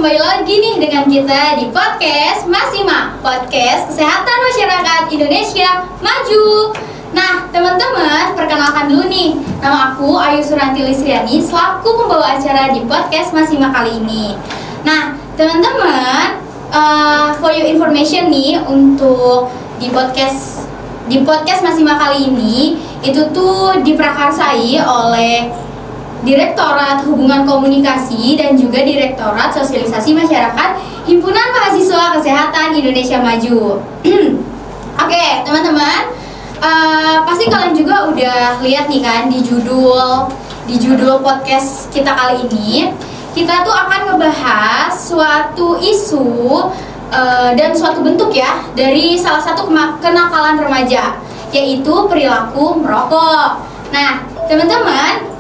kembali lagi nih dengan kita di podcast Masima, podcast kesehatan masyarakat Indonesia maju. Nah, teman-teman, perkenalkan dulu nih. Nama aku Ayu Suranti Lisriani selaku pembawa acara di podcast Masima kali ini. Nah, teman-teman, for your information nih, untuk di podcast Masima kali ini itu tuh diprakarsai oleh Direktorat Hubungan Komunikasi dan juga Direktorat Sosialisasi Masyarakat Himpunan Mahasiswa Kesehatan Indonesia Maju. Oke, teman-teman, pasti kalian juga udah lihat nih kan di judul podcast kita kali ini. Kita tuh akan ngebahas suatu isu dan suatu bentuk ya dari salah satu kenakalan remaja, yaitu perilaku merokok. Nah, teman-teman,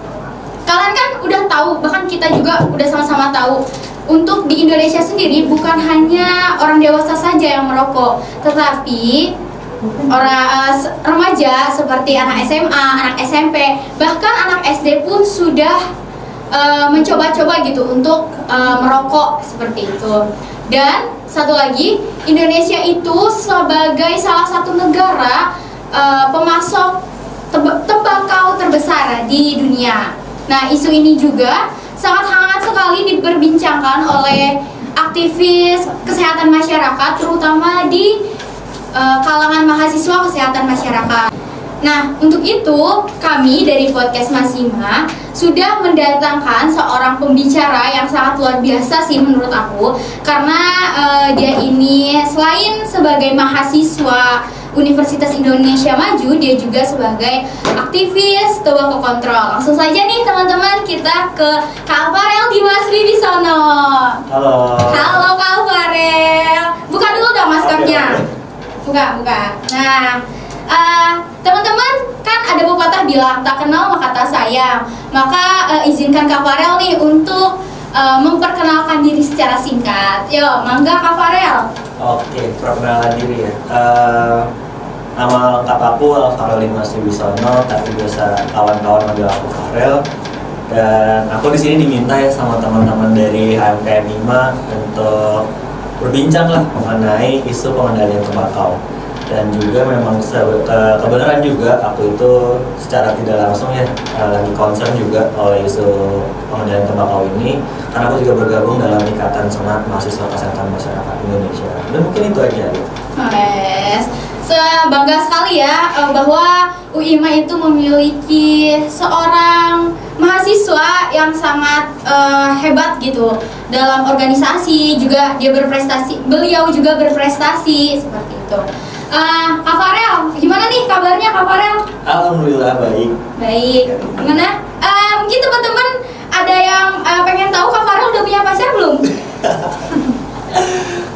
kalian kan udah tahu, bahkan kita juga udah sama-sama tahu, untuk di Indonesia sendiri bukan hanya orang dewasa saja yang merokok, tetapi orang remaja seperti anak SMA, anak SMP, bahkan anak SD pun sudah mencoba-coba gitu untuk merokok seperti itu. Dan satu lagi, Indonesia itu sebagai salah satu negara pemasok tembakau terbesar di dunia. Nah, isu ini juga sangat hangat sekali diperbincangkan oleh aktivis kesehatan masyarakat, terutama di kalangan mahasiswa kesehatan masyarakat. Nah, untuk itu kami dari podcast Masima sudah mendatangkan seorang pembicara yang sangat luar biasa sih menurut aku, karena dia ini selain sebagai mahasiswa Universitas Indonesia Maju, dia juga sebagai aktivis tobacco control. Langsung saja nih teman-teman, kita ke Kak Farel Dimasri di sono. Halo. Halo Kak Farel. Buka dulu dong maskernya. Buka. Nah, teman-teman, kan ada pepatah bilang tak kenal maka tak sayang. Maka izinkan Kak Farel nih untuk memperkenalkan diri secara singkat. Yo, mangga Kak Farel. Oke, perkenalan diri ya. Nama lengkap aku Farel Dimasri Wisono, tapi biasa kawan-kawan manggil aku Farel. Dan aku di sini diminta ya sama teman-teman dari HMKM 5 untuk berbincang lah mengenai isu pengendalian tembakau. Dan juga memang kebenaran juga aku itu secara tidak langsung ya lagi concern juga oleh isu pengendalian tembakau ini, karena aku juga bergabung dalam Ikatan Senat Mahasiswa Kesehatan Masyarakat Indonesia. Dan mungkin itu aja. Yes. Bangga sekali ya bahwa UIMA itu memiliki seorang mahasiswa yang sangat hebat gitu dalam organisasi, juga beliau juga berprestasi seperti itu. Kak Farel, gimana nih kabarnya Kak Farel? Alhamdulillah baik. Baik. Gimana? Mungkin teman-teman ada yang pengen tahu Kak Farel udah punya pacar belum?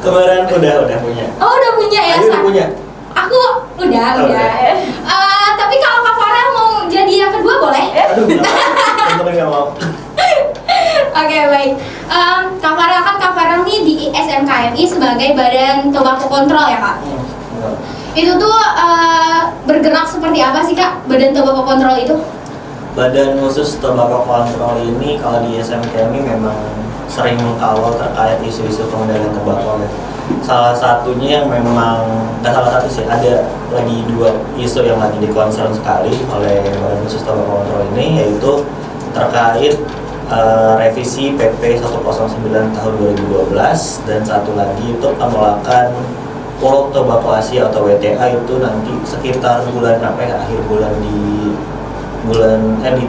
Kemarin udah punya. Oh, udah punya ya? Ayo udah punya. Aku udah. Tapi kalau Kak Farel mau jadi yang kedua boleh? Aduh, temen-temen gak mau. Oke, baik. Kak Farel nih di SMKMI sebagai Badan Tobacco Control ya Kak? Itu tuh bergerak seperti apa sih Kak, Badan Tobacco Control itu? Badan khusus tobacco control ini kalau di SMKMI memang sering mengkawal terkait isu-isu pengendalian tembakau ya. Salah satunya yang memang, nggak salah satu sih, ada lagi dua isu yang lagi di-concern sekali oleh Badan khusus tobacco control ini, yaitu terkait revisi PP 109 tahun 2012, dan satu lagi itu penolakan World Tobacco Asia atau WTA itu nanti sekitar bulan akhir bulan di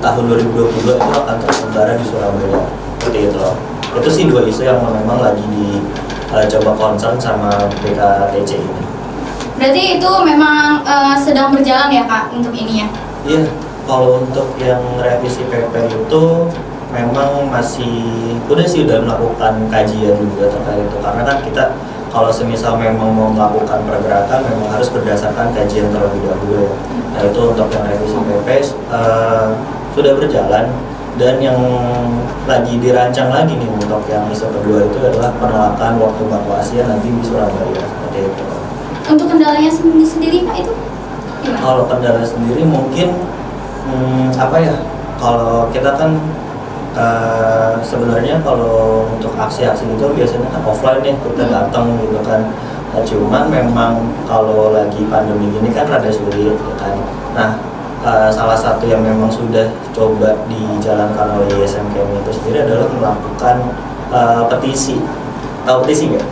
tahun 2022 itu akan terselenggara di Surabaya. Seperti itu. Itu sih dua isu yang memang lagi coba concern sama BKTC ini. Berarti itu memang sedang berjalan ya Kak untuk ini ya? Iya, kalau untuk yang revisi PP itu memang udah melakukan kajian juga terkait itu, karena kan kita kalau semisal memang mau melakukan pergerakan memang harus berdasarkan kajian terlebih dahulu ya. Nah, itu untuk yang revisi PP sudah berjalan, dan yang lagi dirancang lagi nih untuk yang isu kedua itu adalah penolakan World Tobacco Asia nanti di Surabaya, seperti itu. Untuk kendalanya sendiri Kak itu gimana? Kalau kendala sendiri mungkin apa ya, kalau kita kan sebenarnya kalau untuk aksi-aksi itu biasanya kan offline ya, kita datang gitu kan. Nah, cuman memang kalau lagi pandemi gini kan rada sulit ya kan. Nah, salah satu yang memang sudah coba dijalankan oleh ISMKM itu sendiri adalah melakukan petisi. Tahu petisi nggak?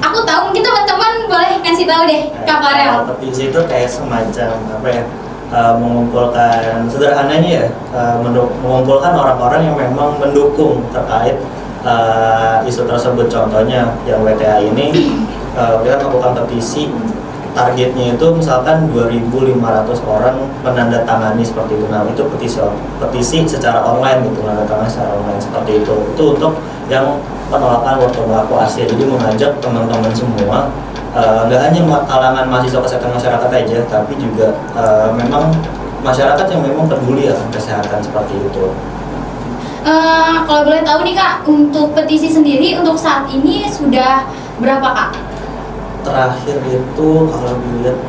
Aku tahu, mungkin teman-teman boleh kasih tahu deh Kak Farel. Petisi itu kayak semacam apa ya, mengumpulkan, sederhananya ya, mengumpulkan orang-orang yang memang mendukung terkait isu tersebut. Contohnya yang WTA ini, kita melakukan petisi, targetnya itu misalkan 2.500 orang menandatangani seperti itu. Nah, itu petisi secara online gitu, menandatangani secara online seperti itu. Itu untuk yang penolakan work tobacco Asia. Jadi mengajak teman-teman semua, nggak hanya kalangan mahasiswa kesehatan masyarakat aja, tapi juga memang masyarakat yang memang peduli akan kesehatan seperti itu. Kalau boleh tahu nih Kak, untuk petisi sendiri untuk saat ini sudah berapa Kak? Terakhir itu kalau dilihat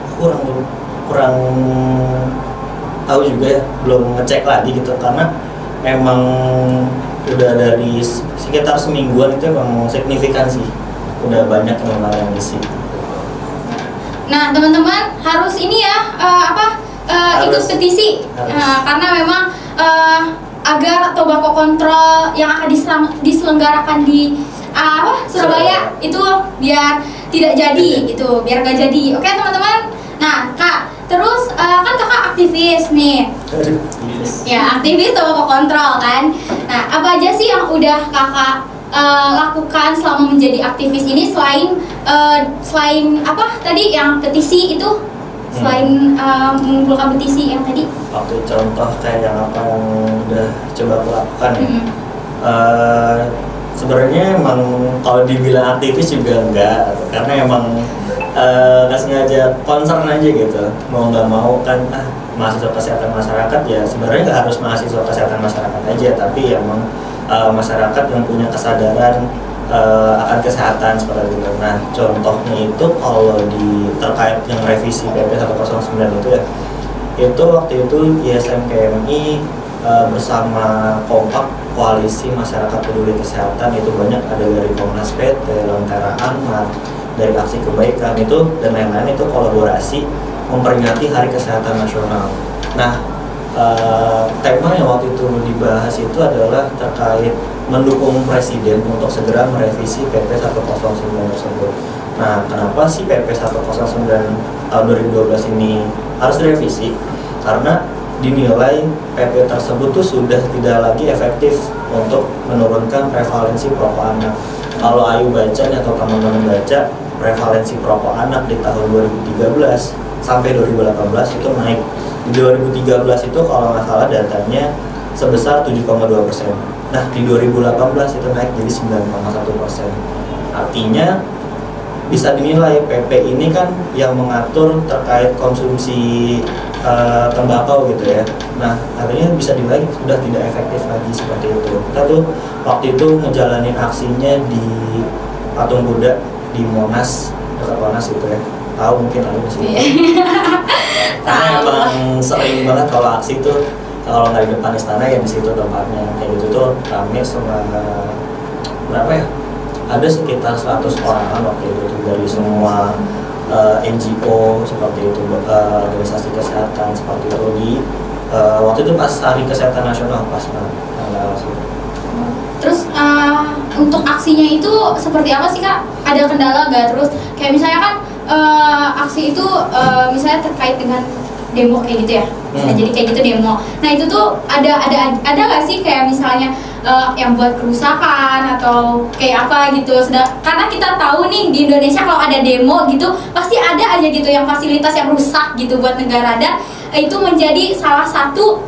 kurang tahu juga ya, belum ngecek lagi gitu, karena emang udah dari sekitar semingguan itu emang signifikan sih, udah banyak yang ngisi. Nah teman-teman harus ini ya, ikut petisi, karena memang agar tobacco control yang akan diselenggarakan di Surabaya itu biar tidak jadi gitu, biar gak jadi. Oke teman-teman. Nah Kak, terus kan Kakak aktivis nih. Ya, aktivis tobacco control kan. Nah, apa aja sih yang udah Kakak lakukan selama menjadi aktivis ini, selain apa tadi yang petisi itu, selain mengumpulkan petisi yang tadi? Waktu contoh kayak yang apa yang udah coba aku lakukan ya. Sebenarnya emang kalau dibilang aktivis juga enggak, karena emang nggak sengaja concern aja gitu, mau nggak mau kan mahasiswa kesehatan masyarakat ya, sebenarnya nggak harus mahasiswa kesehatan masyarakat aja, tapi emang masyarakat yang punya kesadaran akan kesehatan seperti itu. Nah, contohnya itu kalau terkait yang revisi PP 109 itu ya, itu waktu itu ISMKMI bersama kompak koalisi masyarakat peduli kesehatan, itu banyak, ada dari Komnas PT, Lentera Amat, dari Aksi Kebaikan itu dan lain-lain, itu kolaborasi memperingati Hari Kesehatan Nasional. Nah, tema yang waktu itu dibahas itu adalah terkait mendukung Presiden untuk segera merevisi PP 109 tersebut. Nah, kenapa sih PP 109 tahun 2012 ini harus direvisi? Karena dinilai PP tersebut tuh sudah tidak lagi efektif untuk menurunkan prevalensi perokok anak. Kalau Ayu baca atau teman-teman baca, prevalensi perokok anak di tahun 2013 sampai 2018 itu naik. Di 2013 itu kalau nggak salah datanya sebesar 7,2%. Nah, di 2018 itu naik jadi 9,1%. Artinya bisa dinilai PP ini kan yang mengatur terkait konsumsi tembakau gitu ya. Nah, artinya bisa dinilai sudah tidak efektif lagi seperti itu. Kita tuh waktu itu ngejalanin aksinya di Patung Kuda di Monas, dekat Monas itu ya. Tahu mungkin ada di sini. Karena emang sering banget kalau aksi itu, kalau nggak di depan istana ya di situ tempatnya. Kayak gitu tuh rame sama berapa ya? Ada sekitar 100 orang waktu itu dari semua NGO seperti itu, organisasi kesehatan seperti itu di waktu itu pas Hari Kesehatan Nasional, pas tanggal itu. Terus untuk aksinya itu seperti apa sih Kak? Ada kendala nggak? Terus kayak misalnya kan aksi itu misalnya terkait dengan demo kayak gitu ya, bisa jadi kayak gitu demo. Nah itu tuh ada nggak sih kayak misalnya yang buat kerusakan atau kayak apa gitu? Karena kita tahu nih di Indonesia kalau ada demo gitu pasti ada aja gitu yang fasilitas yang rusak gitu buat negara, dan itu menjadi salah satu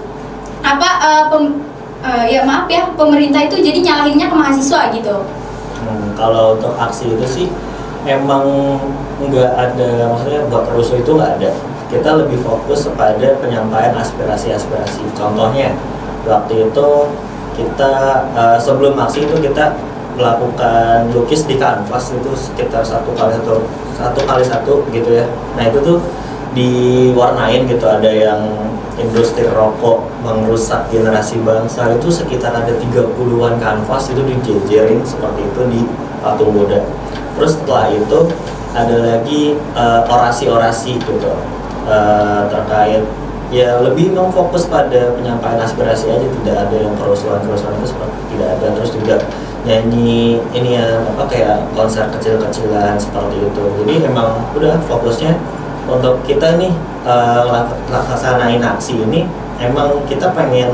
pemerintah itu jadi nyalahinnya ke mahasiswa gitu. Kalau untuk aksi itu sih emang nggak ada, maksudnya buat rusuh itu nggak ada. Kita lebih fokus pada penyampaian aspirasi-aspirasi. Contohnya waktu itu kita sebelum aksi itu kita melakukan lukis di kanvas itu sekitar satu kali satu gitu ya. Nah itu tuh diwarnain gitu, ada yang industri rokok merusak generasi bangsa, itu sekitar ada 30-an kanvas itu dijejerin seperti itu di patung Buddha. Terus setelah itu ada lagi orasi-orasi gitu, terkait ya lebih memfokus pada penyampaian aspirasi aja, tidak ada yang kerusuhan-kerusuhan itu seperti tidak ada. Terus juga nyanyi ini ya kayak konser kecil-kecilan seperti itu. Jadi memang udah fokusnya untuk kita nih laksanain aksi ini, emang kita pengen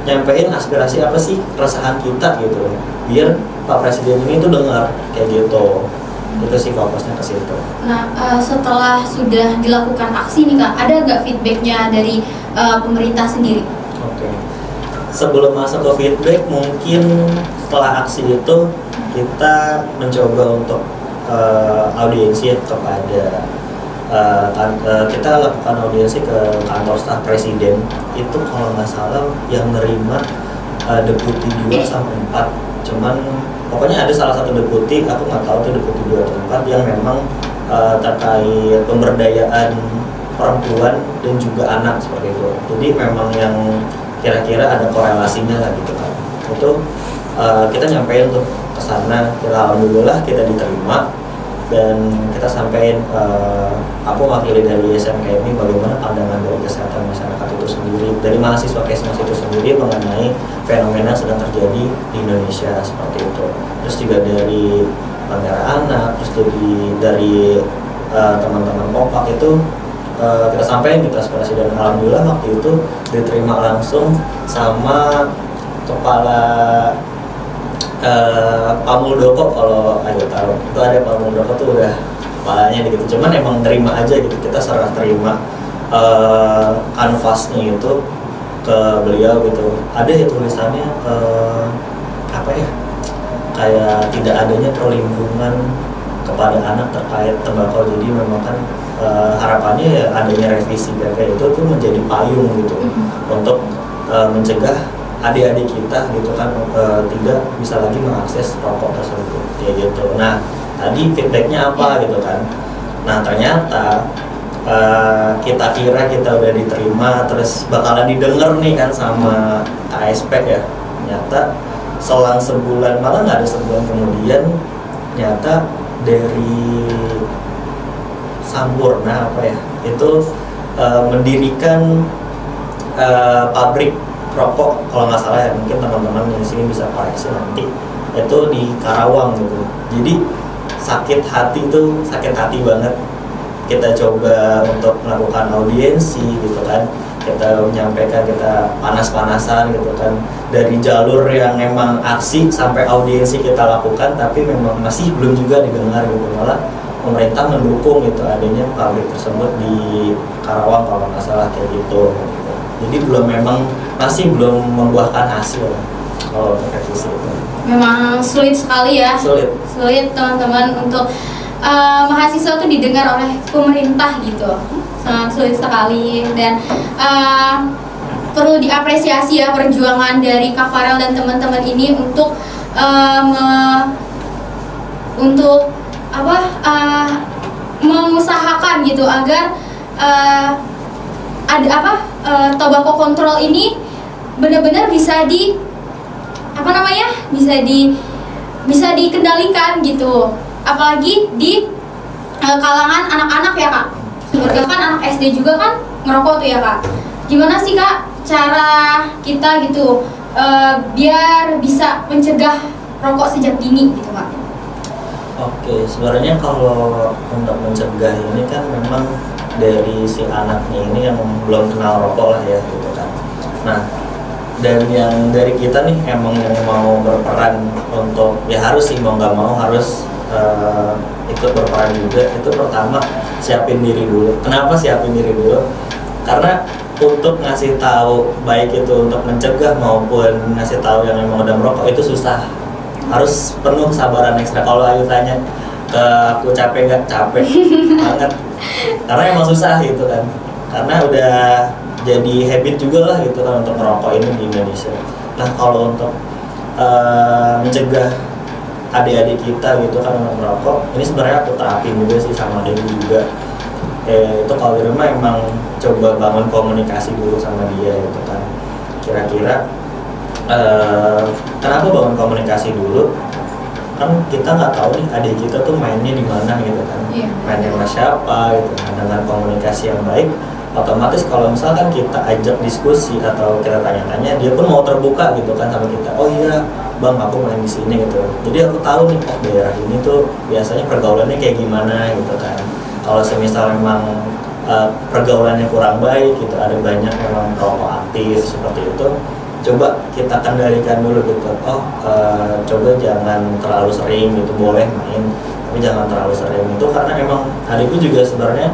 nyampein aspirasi apa sih, keresahan kita gitu, biar Pak Presiden ini tuh dengar kayak gitu. Itu sih fokusnya ke situ. Nah, setelah sudah dilakukan aksi nih Kak, ada nggak feedbacknya dari pemerintah sendiri? Oke. Sebelum masuk ke feedback, mungkin setelah aksi itu kita mencoba untuk audiensi kepada kita lakukan audiensi ke kantor staf presiden. Itu kalau nggak salah yang nerima deputi 2 sampai 4. Cuman pokoknya ada salah satu deputi, aku nggak tahu tuh deputi 2 atau 4, yang memang terkait pemberdayaan perempuan dan juga anak seperti itu. Jadi memang yang kira-kira ada korelasinya lah gitu kan. Itu kita nyampein tuh ke sana, alhamdulillah kita diterima. Dan kita sampaikan, aku wakili dari SMKMI bagaimana pandangan dari kesehatan masyarakat itu sendiri, dari mahasiswa Kesmas itu sendiri mengenai fenomena yang sedang terjadi di Indonesia seperti itu. Terus juga dari Bandara Anak, terus dari teman-teman Kompak itu kita sampaikan kita aspirasi, dan alhamdulillah waktu itu diterima langsung sama kepala Pak Muldoko. Kalau ayo tahu itu ada Pak Muldoko tuh udah kepalanya gitu, cuman emang terima aja gitu, kita serah terima kanvasnya itu ke beliau gitu. Ada ya tulisannya apa ya, kayak tidak adanya perlindungan kepada anak terkait tembakau. Jadi memang kan harapannya ya adanya revisi PP itu tuh menjadi payung gitu untuk mencegah adik-adik kita gitu kan tidak bisa lagi mengakses rokok tersebut kayak gitu. Nah tadi feedbacknya apa gitu kan. Nah ternyata kita kira kita udah diterima terus bakalan didengar nih kan sama ASP ya. Ternyata selang sebulan, malah nggak ada sebulan kemudian, ternyata dari Sampurna apa ya itu mendirikan pabrik rokok kalau nggak salah ya, mungkin teman-teman di sini bisa koreksi nanti, itu di Karawang gitu. Jadi sakit hati banget. Kita coba untuk melakukan audiensi gitu kan, kita menyampaikan, kita panas-panasan gitu kan, dari jalur yang memang aksi sampai audiensi kita lakukan, tapi memang masih belum juga didengar gitu. Malah pemerintah mendukung gitu adanya pabrik tersebut di Karawang kalau nggak salah kayak gitu. Jadi masih belum membuahkan hasil kalau revisi itu. Memang sulit sekali ya. Sulit teman-teman untuk mahasiswa tuh didengar oleh pemerintah gitu. Sangat sulit sekali, dan perlu diapresiasi ya perjuangan dari Kak Farel dan teman-teman ini untuk mengusahakan gitu agar tobacco control ini benar-benar bisa bisa dikendalikan gitu, apalagi di kalangan anak-anak ya Kak. Bahkan anak SD juga kan ngerokok tuh ya Kak. Gimana sih Kak cara kita gitu biar bisa mencegah rokok sejak dini gitu Kak? Oke, sebenarnya kalau untuk mencegah ini kan memang dari si anaknya ini yang belum kenal rokok lah ya gitu kan. Nah, dan yang dari kita nih emang yang mau berperan untuk ya harus sih mau nggak mau harus ikut berperan juga. Itu pertama siapin diri dulu. Kenapa siapin diri dulu? Karena untuk ngasih tahu baik itu untuk mencegah maupun ngasih tahu yang memang udah merokok itu susah. Harus penuh kesabaran ekstra. Kalau Ayu tanya ke aku capek nggak, capek banget. Karena emang susah gitu kan. Karena udah jadi habit juga lah gitu kan untuk merokok ini di Indonesia. Nah kalau untuk mencegah adik-adik kita gitu kan untuk merokok, ini sebenarnya aku terapin juga sih sama Dewi juga. itu kalau di rumah emang coba bangun komunikasi dulu sama dia gitu kan. Kira-kira kenapa bangun komunikasi dulu? Kan kita nggak tahu nih adik kita tuh mainnya di mana gitu kan, mainnya sama siapa gitu kan. Dengan komunikasi yang baik, otomatis kalau misalkan kita ajak diskusi atau kita tanya-tanya, dia pun mau terbuka gitu kan sama kita. Oh iya bang, aku main di sini gitu. Jadi aku tahu nih, oh daerah ini tuh biasanya pergaulannya kayak gimana gitu kan. Kalau semisal memang pergaulannya kurang baik gitu, ada banyak memang rokok aktif seperti itu, coba kita kendalikan dulu gitu. Coba jangan terlalu sering gitu, boleh main tapi jangan terlalu sering itu, karena emang adikku juga sebenarnya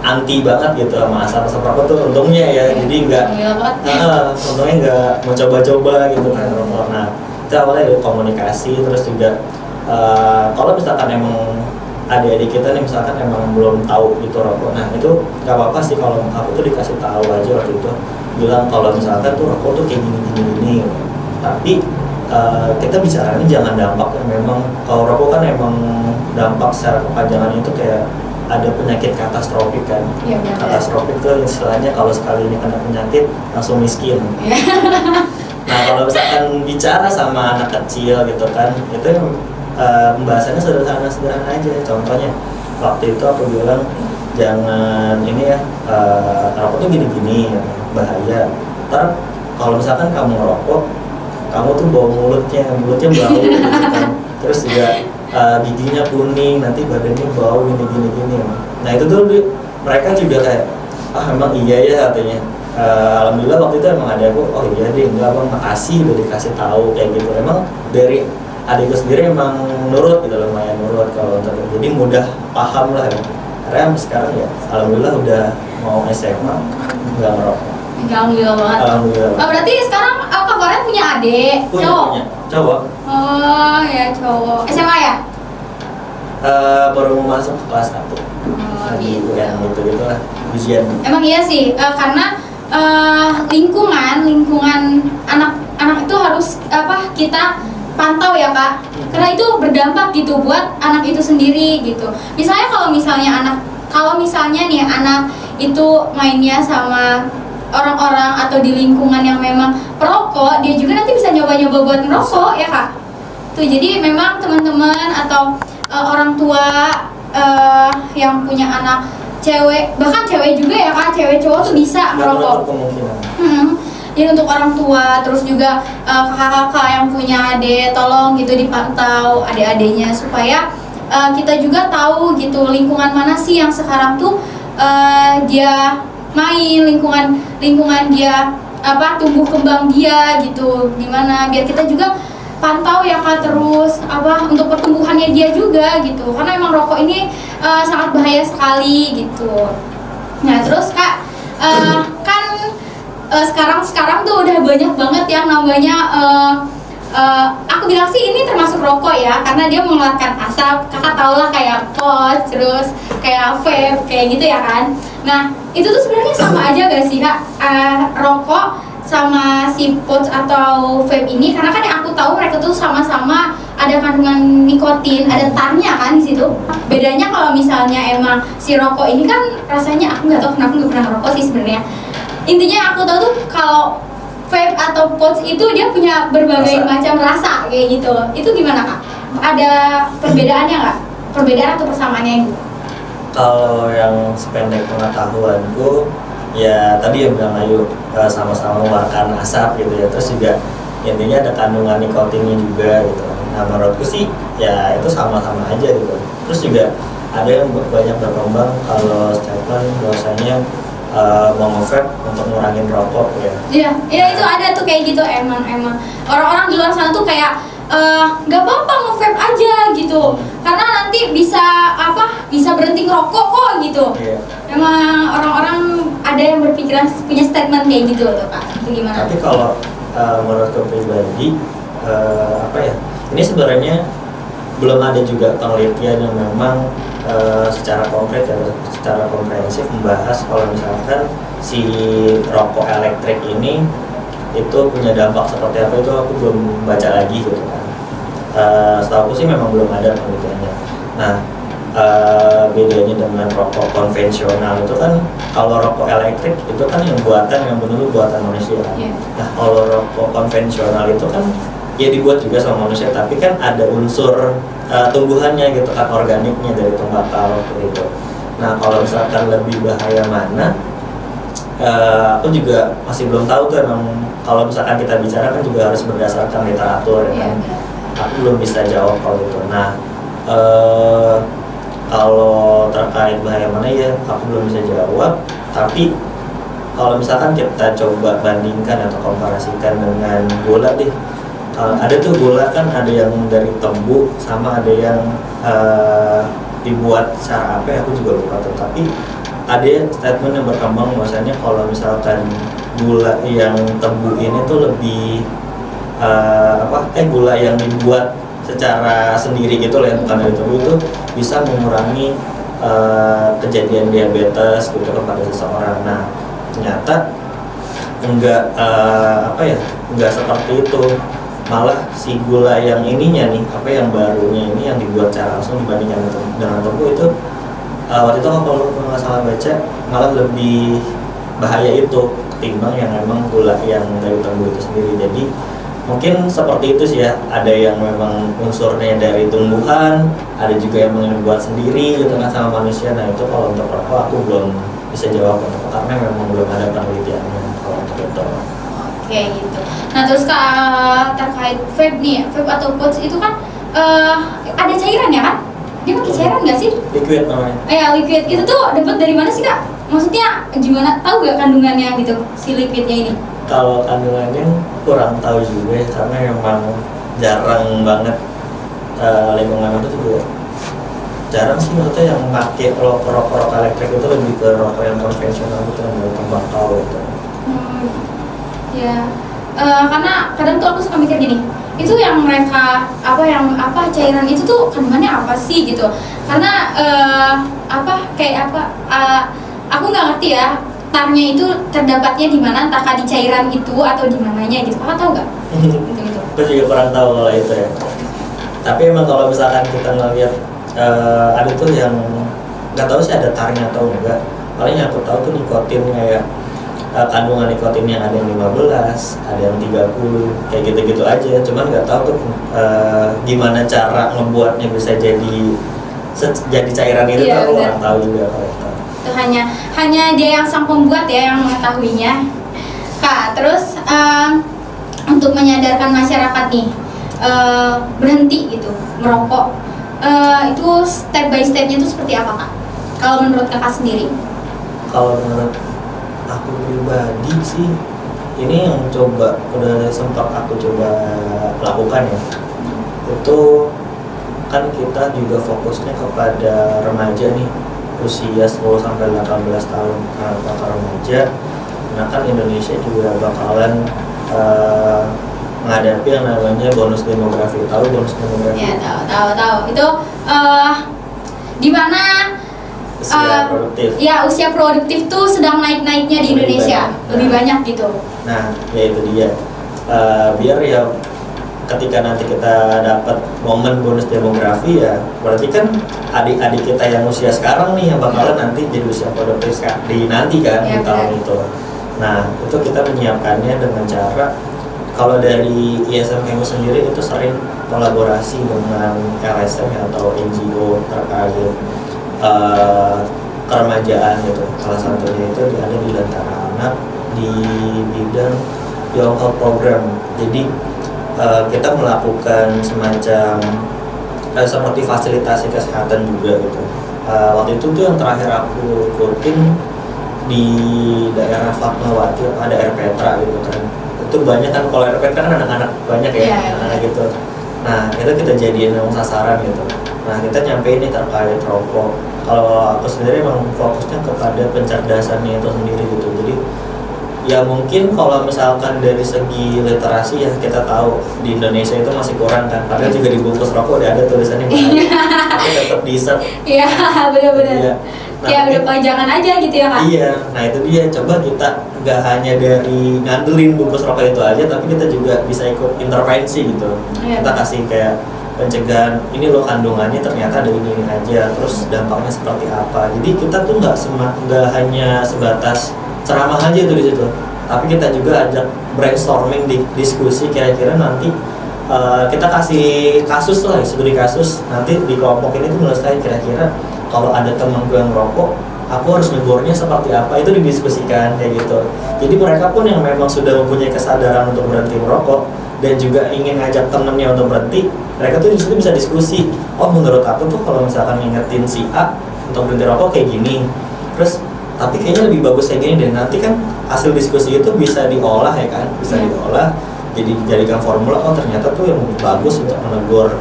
anti banget gitu sama asap rokok tuh untungnya ya. Jadi untungnya nggak mau coba-coba gitu kan rokok. Nah itu awalnya dari komunikasi, terus juga kalau misalkan emang adik-adik kita nih misalkan emang belum tahu itu rokok, nah itu nggak apa-apa sih kalau aku tuh dikasih tahu aja waktu itu, bilang kalau misalkan tuh rokok tuh kayak gini, tapi kita bicaranya jangan dampak yang memang, kalau rokok kan emang dampak secara kepanjangan itu kayak ada penyakit katastrofik kan. Katastrofik tuh istilahnya kalau sekali ini kena penyakit langsung miskin. Nah kalau misalkan bicara sama anak kecil gitu kan, itu pembahasannya sederhana aja. Contohnya waktu itu aku bilang jangan ini ya, rokok tuh gini bahaya. Ntar kalau misalkan kamu ngerokok, kamu tuh bau mulutnya bau gitu kan. Terus juga giginya kuning, nanti badannya bau gini. Nah itu tuh mereka juga kayak emang iya ya katanya. Alhamdulillah waktu itu emang ada aku, oh iya deh, enggak bang, makasih udah dikasih tahu kayak gitu. Emang dari adikku sendiri emang nurut gitu, lumayan nurut kalau untuk, jadi mudah paham lah ya. Karena sekarang ya alhamdulillah udah mau SMA nggak ngerokok. Alhamdulillah banget. Alhamdulillah. Berarti sekarang Kak Farhan punya adik cowok? Cowok. Oh ya cowok. SMA ya? Baru mau masuk ke kelas 1. Gitu. Ya gitu lah ujian. Emang iya sih, karena lingkungan anak itu harus kita pantau ya Kak, karena itu berdampak gitu buat anak itu sendiri gitu. Misalnya kalau misalnya nih anak itu mainnya sama orang-orang atau di lingkungan yang memang perokok, dia juga nanti bisa nyoba-nyoba buat ngerokok ya Kak. Tuh jadi memang teman-teman atau orang tua yang punya anak cewek, bahkan cewek juga ya Kak, cewek cowok tuh bisa ngerokok. Jadi untuk orang tua, terus juga kakak-kakak yang punya adik, tolong gitu dipantau adik-adiknya supaya kita juga tahu gitu lingkungan mana sih yang sekarang tuh dia main, lingkungan dia tumbuh kembang dia gitu gimana, biar kita juga pantau ya Kak, terus untuk pertumbuhannya dia juga gitu, karena emang rokok ini sangat bahaya sekali gitu. Nah terus Kak, kan sekarang tuh udah banyak banget yang namanya aku bilang sih ini termasuk rokok ya, karena dia mengeluarkan asap. Kakak tau lah kayak pot, terus kayak vape kayak gitu ya kan. Nah itu tuh sebenarnya sama aja gak sih Kak, rokok sama si pouch atau vape ini? Karena kan yang aku tahu mereka tuh sama-sama ada kandungan nikotin, ada tarnya kan di situ. Bedanya kalau misalnya emang si rokok ini kan rasanya aku nggak tahu kenapa nggak pernah ngerokok sih sebenarnya. Intinya yang aku tahu tuh kalau vape atau pouch itu dia punya berbagai macam rasa kayak gitu. Itu gimana Kak? Ada perbedaannya nggak? Perbedaan atau persamaannya gitu? Kalau yang sependek pengetahuanku ya tadi yang bilang Ayu, sama-sama mengeluarkan asap gitu ya, terus juga intinya ada kandungan nikotinnya juga gitu. Nah menurutku sih ya itu sama-sama aja gitu. Terus juga ada yang banyak berkembang kalau statement bahwasanya mau nge-vape untuk ngurangin rokok ya. Iya itu ada tuh kayak gitu, emang orang-orang di luar sana tuh kayak nggak apa-apa nge-vape aja gitu, karena nanti bisa berhenti ngerokok kok gitu. Emang orang-orang ada yang berpikiran punya statement kayak gitu tuh Kak. Itu gimana? Tapi kalau menurutku pribadi ini sebenarnya belum ada juga penelitian yang memang secara konkret ya, secara komprehensif membahas kalau misalkan si rokok elektrik ini itu punya dampak seperti apa, itu aku belum baca lagi gitu kan. Setahu aku sih memang belum ada penelitiannya. Nah bedanya dengan rokok konvensional itu kan, kalau rokok elektrik itu kan yang buatan yang benar buatan manusia. Yeah. Nah kalau rokok konvensional itu kan ya dibuat juga sama manusia, tapi kan ada unsur tumbuhannya gitu kan, organiknya dari tembakau gitu. Nah kalau misalkan lebih bahaya mana, aku juga masih belum tahu tuh emang. Kalau misalkan kita bicara kan juga harus berdasarkan literatur ya kan. Aku belum bisa jawab kalau itu. Nah kalau terkait bahaya mana ya aku belum bisa jawab. Tapi kalau misalkan kita coba bandingkan atau komparasikan dengan gula deh, ada tuh gula kan ada yang dari tebu sama ada yang dibuat secara apa ya aku juga lupa tuh. Tapi ada statement yang berkembang bahwasanya kalau misalkan gula yang tebu ini tuh lebih gula yang dibuat secara sendiri gitu loh, yang bukan dari tebu, itu bisa mengurangi kejadian diabetes gitu kepada seseorang. Nah ternyata enggak enggak seperti itu. Malah si gula yang ininya nih, yang barunya ini yang dibuat secara langsung dibandingkan dengan tebu itu waktu itu kalau nggak salah baca malah lebih bahaya itu ketimbang yang memang gula yang dari tebu itu sendiri. Jadi mungkin seperti itu sih ya, ada yang memang unsurnya dari tumbuhan, ada juga yang membuat sendiri gitu kan sama manusia. Nah itu kalau untuk rokok aku belum bisa jawab karena memang belum ada penelitiannya kalau untuk itu. Oke gitu. Nah terus terkait vape nih, vape atau pouch itu kan ada cairan ya kan? Dia pakai cairan nggak sih? Liquid namanya. Liquid itu tuh dapat dari mana sih kak? Maksudnya gimana? Tahu gak kandungannya gitu si liquidnya ini? Kalau kandungannya kurang tahu juga karena memang jarang banget, lingkungan itu juga jarang sih maksudnya yang pakai rokok elektrik itu lebih ke rokok yang konvensional gitu yang dari tembakau gitu. Ya, karena kadang tuh aku suka mikir gini, itu yang mereka cairan itu tuh kandungannya apa sih gitu? Karena aku nggak ngerti ya. Tarnya itu terdapatnya di mana, entahkah di cairan itu atau di mananya gitu. Kakak tahu nggak? Gitu. Aku juga kurang tahu kalau itu ya. Tapi emang kalau misalkan kita ngeliat ada tuh yang nggak tahu sih ada tarnya atau enggak. Paling yang aku tahu tuh nikotin kayak kandungan nikotin yang ada yang 15, ada yang 30, kayak gitu-gitu aja. Cuman nggak tahu tuh gimana cara ngebuatnya bisa jadi cairan itu, Iya, aku kurang tahu juga kalau itu. Itu hanya dia yang sang pembuat ya yang mengetahuinya. Kak, terus untuk menyadarkan masyarakat nih berhenti gitu merokok, itu step by stepnya itu seperti apa kak? Kalau menurut kakak sendiri? Kalau menurut aku pribadi sih, ini yang udah sempat aku coba lakukan ya. Itu kan kita juga fokusnya kepada remaja nih, usia 10 sampai 18 tahun para remaja. Nah kan Indonesia juga bakalan menghadapi yang namanya bonus demografi. Tahu bonus demografi? Ya tahu. Itu di mana usia produktif. Ya usia produktif tuh sedang naik-naiknya di Indonesia, lebih banyak gitu. Nah ya itu dia. Biar ya ketika nanti kita dapat momen bonus demografi ya berarti kan adik-adik kita yang usia sekarang nih yang bakalan nanti jadi usia produktif di nanti kan di tahun itu. Nah itu kita menyiapkannya dengan cara, kalau dari ISM Kemu sendiri itu sering kolaborasi dengan LSM atau NGO terkait keremajaan gitu. Salah satunya itu ada di Lentera Anak di bidang Young Health Program. Jadi kita melakukan semacam seperti fasilitasi kesehatan juga gitu. Waktu itu tuh yang terakhir aku ikutin di daerah Fatmawati, ada Air Petra gitu kan. Itu banyak kan, kalau Air Petra kan anak-anak banyak ya, anak-anak gitu. Nah itu kita jadiin yang sasaran gitu. Nah kita nyampein nih terkait rokok. Kalau aku sendiri emang fokusnya kepada pencerdasannya itu sendiri gitu. Jadi ya mungkin kalau misalkan dari segi literasi ya kita tahu di Indonesia itu masih kurang kan, padahal juga di bungkus rokok udah ada tulisannya bahaya, tapi tetap di-serve. Iya benar-benar. Iya. Nah, kayak udah pajangan aja gitu ya kak. Iya, nah itu dia, coba kita nggak hanya dari ngandelin bungkus rokok itu aja, tapi kita juga bisa ikut intervensi gitu. Iya. Kita kasih kayak pencegahan ini loh kandungannya ternyata ada ini aja, terus dampaknya seperti apa. Jadi kita tuh nggak hanya sebatas ceramah aja tuh di situ, tapi kita juga ajak brainstorming, diskusi kira-kira nanti kita kasih kasus lah, studi kasus nanti di kelompok ini tuh melestarikan kira-kira kalau ada teman gue yang merokok, aku harus negurnya seperti apa, itu didiskusikan kayak gitu. Jadi mereka pun yang memang sudah mempunyai kesadaran untuk berhenti merokok dan juga ingin ngajak temennya untuk berhenti, mereka tuh justru bisa diskusi. Oh menurut aku tuh kalau misalkan ngingetin si A untuk berhenti rokok kayak gini, terus tapi kayaknya lebih bagus kayak gini, dan nanti kan hasil diskusi itu bisa diolah ya kan, bisa diolah jadi dijadikan formula. Oh ternyata tuh yang lebih bagus untuk menegur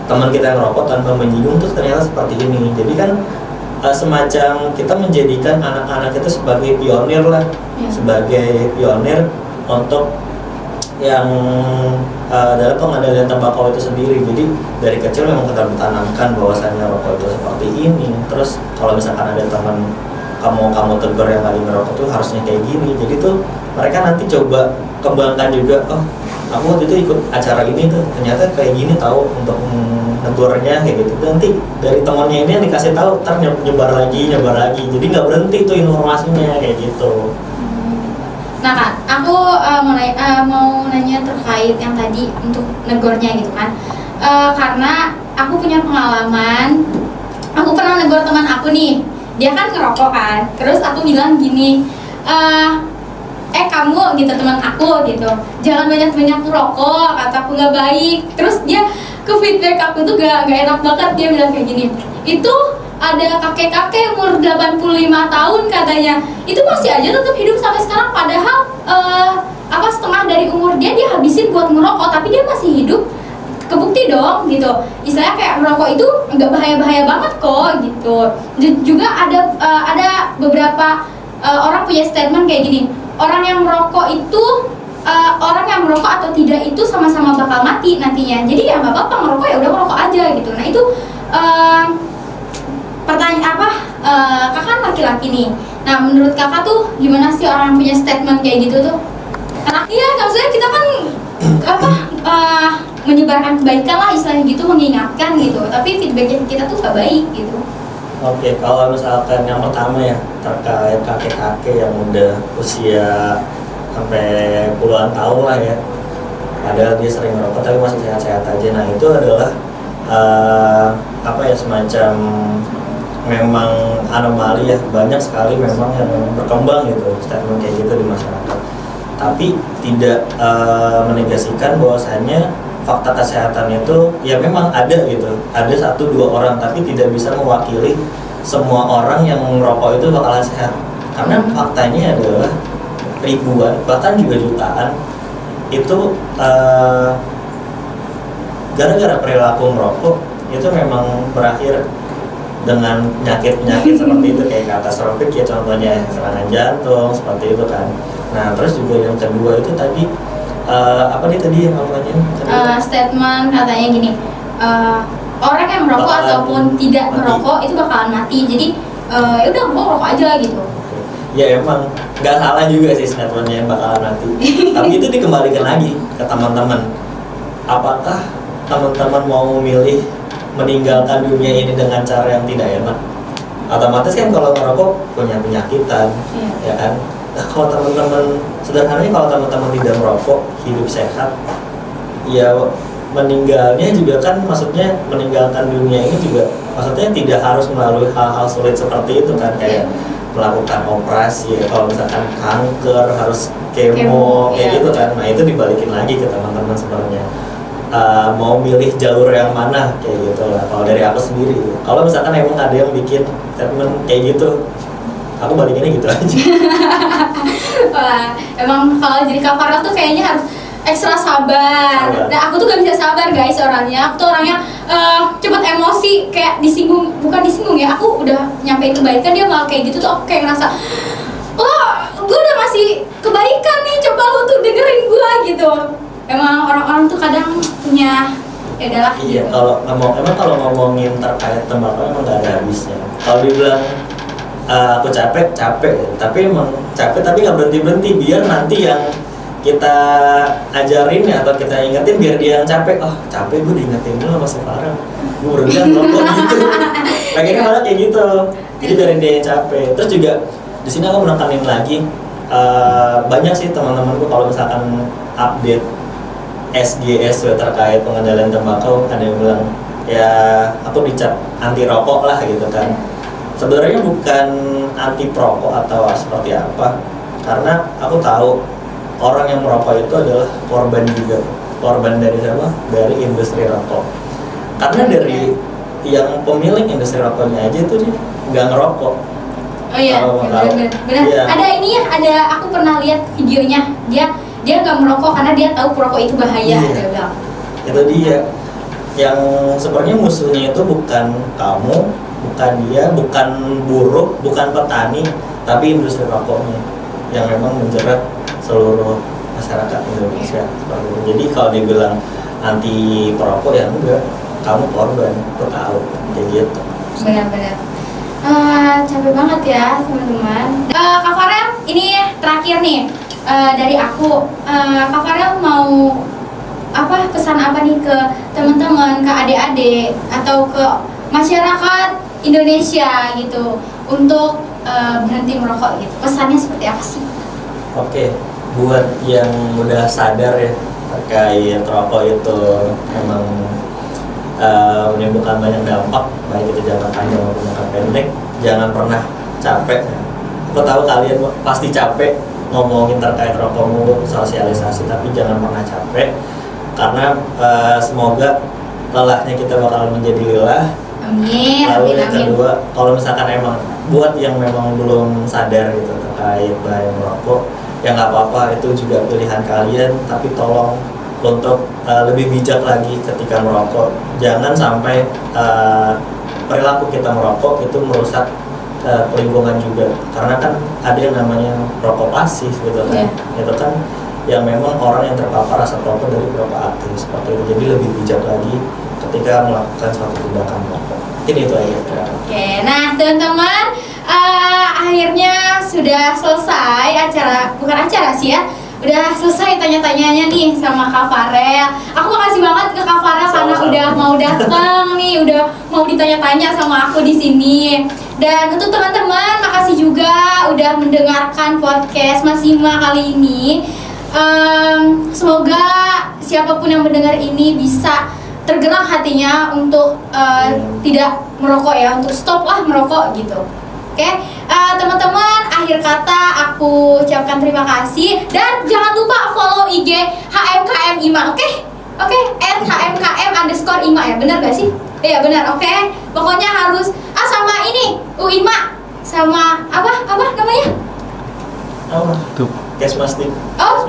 teman kita yang rokok tanpa menyinggung tuh ternyata seperti ini. Jadi kan semacam kita menjadikan anak-anak itu sebagai pionir lah, sebagai pionir untuk yang dalam pengendalian tembakau itu sendiri. Jadi dari kecil memang kita ditanamkan bahwasannya rokok itu seperti ini. Terus kalau misalkan ada teman kamu tegur yang lagi ngerokok tuh harusnya kayak gini. Jadi tuh mereka nanti coba kembangkan juga. Oh aku waktu itu ikut acara ini tuh ternyata kayak gini tahu untuk negurnya kayak gitu. Nanti dari temannya ini yang dikasih tahu, ntar nyebar lagi. Jadi nggak berhenti tuh informasinya kayak gitu. Nah Kak, aku mau nanya terkait yang tadi untuk negornya gitu kan. Karena aku punya pengalaman, aku pernah negor teman aku nih, dia kan ngerokok kan. Terus aku bilang gini, kamu gitu teman aku gitu, jangan banyak-banyak ngerokok, kata aku nggak baik. Terus dia ke feedback aku tuh gak enak banget, dia bilang kayak gini, itu ada kakek-kakek umur 85 tahun katanya, itu masih aja tetap hidup sampai sekarang, padahal setengah dari umur dia habisin buat ngerokok, tapi dia masih hidup. Kebukti dong gitu, istilahnya kayak merokok itu nggak bahaya-bahaya banget kok gitu. Juga ada beberapa orang punya statement kayak gini, orang yang merokok atau tidak itu sama-sama bakal mati nantinya, jadi ya nggak apa-apa ngerokok, ya udah merokok aja gitu. Nah itu pertanyaan kakak kan laki-laki nih. Nah menurut kakak tuh gimana sih orang yang punya statement kayak gitu tuh? Karena iya maksudnya kita kan menyebarkan kebaikan lah istilahnya gitu, mengingatkan gitu, tapi feedbacknya kita tuh gak baik gitu. Oke, kalau misalkan yang pertama ya terkait kakek-kakek yang udah usia sampai puluhan tahun lah ya, padahal dia sering merokok tapi masih sehat-sehat aja. Nah itu adalah semacam memang anomali ya, banyak sekali memang yang berkembang gitu statement kayak gitu di masyarakat. Tapi tidak menegasikan bahwasannya fakta kesehatan itu ya memang ada gitu, ada 1-2 orang, tapi tidak bisa mewakili semua orang yang merokok itu bakalan sehat. Karena faktanya adalah ribuan, bahkan juga jutaan itu gara-gara perilaku merokok itu memang berakhir dengan penyakit-penyakit seperti itu, kayak katastrofik ya contohnya, serangan jantung seperti itu kan. Nah terus juga yang kedua itu tadi yang namanya statement katanya gini, orang yang merokok ataupun tidak mati. Merokok itu bakalan mati, jadi udah merokok aja gitu. Ya emang nggak salah juga sih statementnya yang bakalan mati. Tapi itu dikembalikan lagi ke teman-teman, apakah teman-teman mau memilih meninggalkan dunia ini dengan cara yang tidak enak? Otomatis kan kalau merokok punya penyakitan, ya kan. Nah, kalau teman-teman sederhananya, kalau teman-teman tidak merokok, hidup sehat, ya meninggalnya juga kan maksudnya meninggalkan dunia ini juga maksudnya tidak harus melalui hal-hal sulit seperti itu kan, kayak melakukan operasi, kalau misalkan kanker harus kemo kayak gitu kan. Nah itu dibalikin lagi ke teman-teman sebenarnya, mau milih jalur yang mana kayak gitu lah. Kalau dari aku sendiri, kalau misalkan emang ada yang bikin statement kayak gitu, aku balikinnya gitu aja. Wah, emang kalau jadi Kak Farel tuh kayaknya harus ekstra sabar. Nah aku tuh gak bisa sabar guys orangnya. Aku tuh orangnya cepet emosi, kayak disinggung, bukan disinggung ya, aku udah nyampein kebaikan dia malah kayak gitu tuh aku kayak ngerasa, gue udah ngasih kebaikan nih, coba lu tuh dengerin gue gitu. Emang orang-orang tuh kadang punya ya adalah iya gitu. Kalau ngomongin terkait tembakau emang gak ada habisnya. Kalau dibilang aku capek, tapi emang capek tapi nggak berhenti biar nanti yang kita ajarin ya, atau kita ingetin biar dia yang capek. Oh capek gue diingetin dulu sama si Farah, gue berhenti ngerokok gitu. Pengennya malah kayak gitu, jadi biarin dia yang capek. Terus juga di sini aku menekanin lagi, banyak sih teman-temanku kalau misalkan update SGSW terkait pengendalian tembakau, ada yang bilang ya aku dicap anti rokok lah gitu kan. Sebenarnya bukan anti perokok atau seperti apa, karena aku tahu orang yang merokok itu adalah korban juga. Korban dari siapa? Dari industri rokok. Karena dari yang pemilik industri rokoknya aja tuh dia nggak ngerokok. Oh iya, benar. Iya. Ada ini ya, aku pernah lihat videonya. Dia nggak merokok karena dia tahu perokok itu bahaya. Iya. Dia bilang. Itu dia. Yang sebenarnya musuhnya itu bukan kamu, bukan dia, bukan buruh, bukan petani, tapi industri rokoknya yang memang menjerat seluruh masyarakat Indonesia. Jadi kalau dibilang anti perokok ya enggak, kamu korban, aku tahu kayak gitu. Benar-benar. Capek banget ya teman-teman. Kak Farel, ini terakhir nih dari aku. Kak Farel mau pesan apa nih ke teman-teman, ke adik-adik atau ke masyarakat Indonesia gitu untuk berhenti merokok gitu? Pesannya seperti apa sih? Oke, buat yang udah sadar ya terkait rokok itu memang menimbulkan banyak dampak, baik itu jangka panjang maupun jangka pendek. Jangan pernah capek. Aku tahu kalian pasti capek ngomongin terkait rokok, sosialisasi, tapi jangan pernah capek, karena semoga lelahnya kita bakal menjadi lelah. Amin. Lalu yang kedua, kalau misalkan emang buat yang memang belum sadar gitu terkait bahaya merokok, ya nggak apa-apa, itu juga pilihan kalian, tapi tolong untuk lebih bijak lagi ketika merokok. Jangan sampai perilaku kita merokok itu merusak lingkungan juga, karena kan ada yang namanya rokok pasif gitu kan. Itu kan yang memang orang yang terpapar asap rokok dari berapa aktif seperti itu. Jadi lebih bijak lagi ketika melakukan suatu tindakan merokok. Ini itu aja. Oke, nah teman-teman, akhirnya sudah selesai bukan acara sih ya, udah selesai tanya-tanyanya nih sama Kak Farel. Aku makasih banget ke Kak Farel karena udah mau datang nih, udah mau ditanya-tanya sama aku di sini. Dan untuk teman-teman, makasih juga udah mendengarkan podcast Masima kali ini. Semoga siapapun yang mendengar ini bisa tergerak hatinya untuk tidak merokok ya, untuk stop lah merokok gitu. Oke, teman-teman, akhir kata aku ucapkan terima kasih dan jangan lupa follow IG HMKM IMA, oke? Oke, @HMKM_IMA ya, benar gak sih? Iya benar, oke. Pokoknya harus sama ini UIMA sama apa namanya? Apa? Tuh. Kesmas nih. Oh,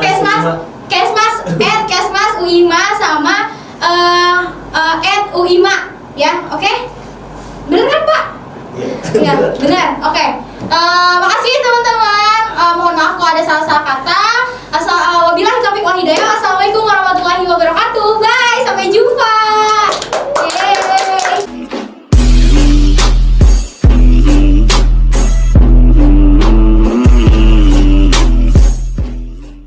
Kesmas UIMA sama @UIMA ya, oke? Bener kan Pak? Iya, benar. Oke. Makasih teman-teman. Mohon maaf kalau ada salah-salah kata. Wabillahi taufiq wal hidayah. Assalamualaikum warahmatullahi wabarakatuh.